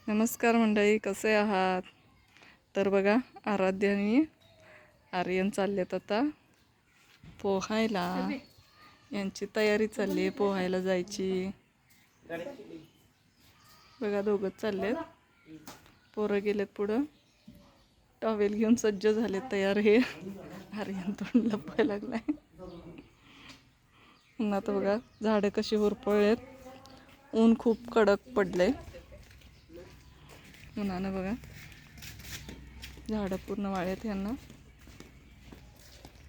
नमस्कार मंडळी, कसे आहात? तर बघा, आराध्य आणि आर्यन चाललेत आता पोहायला. यांची तयारी चालली आहे पोहायला जायची. बघा, दोघंच चाललेत. पोरं गेलेत पुढं, टॉवेल घेऊन सज्ज झाले तयार. हे आर्यन तोंड लपवायला लागलाय. पुन्हा तर बघा झाडं कशी होरपळलेत. ऊन खूप कडक पडलंय. उन्हानं बघा झाडं पूर्ण वाळ्यात. यांना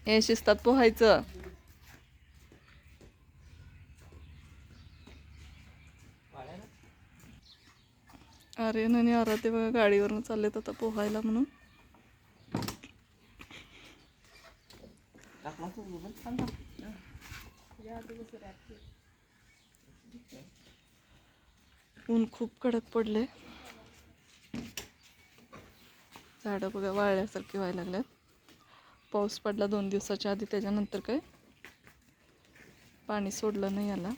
हे शिस्तात पोहायचं. आर्यन आणि आराध्य बघा गाडीवरनं चाललेत आता पोहायला म्हणून. ऊन खूप कडक पडले. झाडं बघा वाळल्यासारखे व्हायला लागल्यात. पाऊस पडला 2 दिवसाच्या आधी, त्याच्यानंतर काय पाणी सोडलं नाही याला.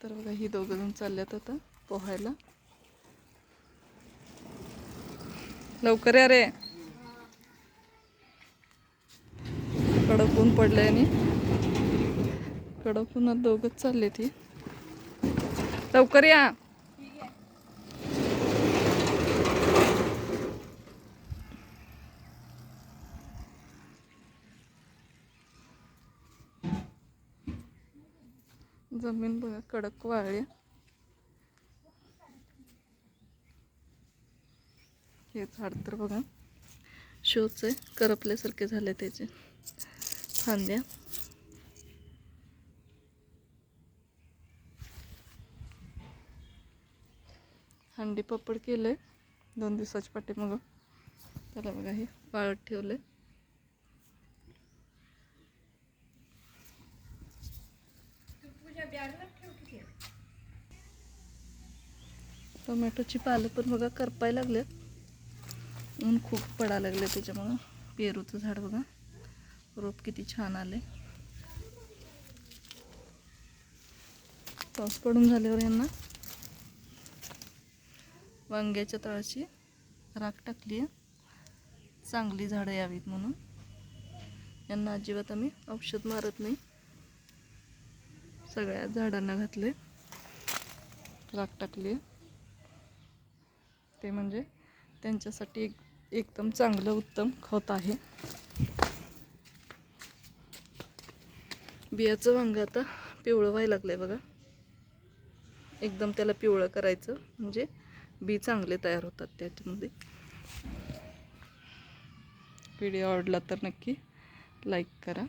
तर बघा ही दोघं जण चालल्यात आता पोहायला. लवकर या रे, कडक ऊन पडलंय आणि कडक उन्हात दोघंच चालले. ती लवकर या. जमीन बघा कडक वाळली. हे झाड तर बघा शोच आहे, करपल्यासारखे झाले त्याचे फांद्या. हंडी पपड केलंय 2 दिवसाच्या पाठीमागं. त्याला बघा हे वाळत ठेवलंय. टोमॅटोची पालं पण बघा करपायला लागलेत. ऊन खूप पडायला लागले त्याच्यामुळं. पेरूचं झाड बघा रोप किती छान आले. पाऊस पडून झाल्यावर यांना वांग्याच्या तळाची राख टाकली आहे, चांगली झाडं यावीत म्हणून. यांना अजिबात आम्ही औषध मारत नाही. सगळ्या झाडांना घातले राख टाकली. ते म्हणजे त्यांच्यासाठी एकदम चांगलं उत्तम खत आहे. बियाचं वांग आता पिवळं व्हायला लागलंय बघा. एकदम त्याला पिवळं करायचं म्हणजे बी चांगले तयार होतात त्याच्यामध्ये. व्हिडिओ आवडला तर नक्की लाईक करा.